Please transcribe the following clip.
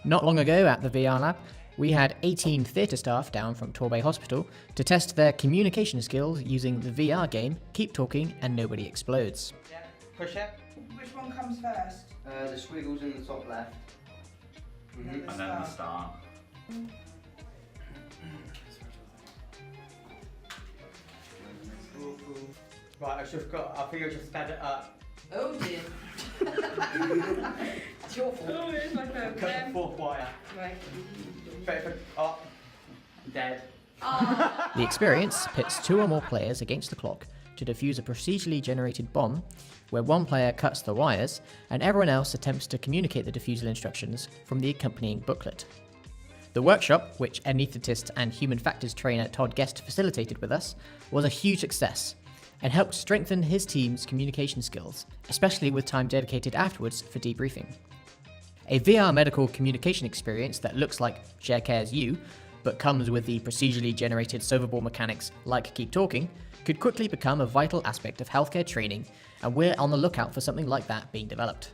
Not long ago at the VR lab, we had 18 theatre staff down from Torbay Hospital to test their communication skills using the VR game Keep Talking and Nobody Explodes. Yeah, push it. Which one comes first? The squiggles in the top left. And And then the start. Right, I think I should stand it up. Oh dear. It's your fault. Oh, it's my Cut the fourth wire. Right. Oh, dead. The experience pits 2 or more players against the clock to defuse a procedurally generated bomb where one player cuts the wires and everyone else attempts to communicate the defusal instructions from the accompanying booklet. The workshop, which anaesthetist and human factors trainer Todd Guest facilitated with us, was a huge success and helped strengthen his team's communication skills, especially with time dedicated afterwards for debriefing. A VR medical communication experience that looks like Sharecare YOU, but comes with the procedurally generated solvable mechanics like Keep Talking, could quickly become a vital aspect of healthcare training, and we're on the lookout for something like that being developed.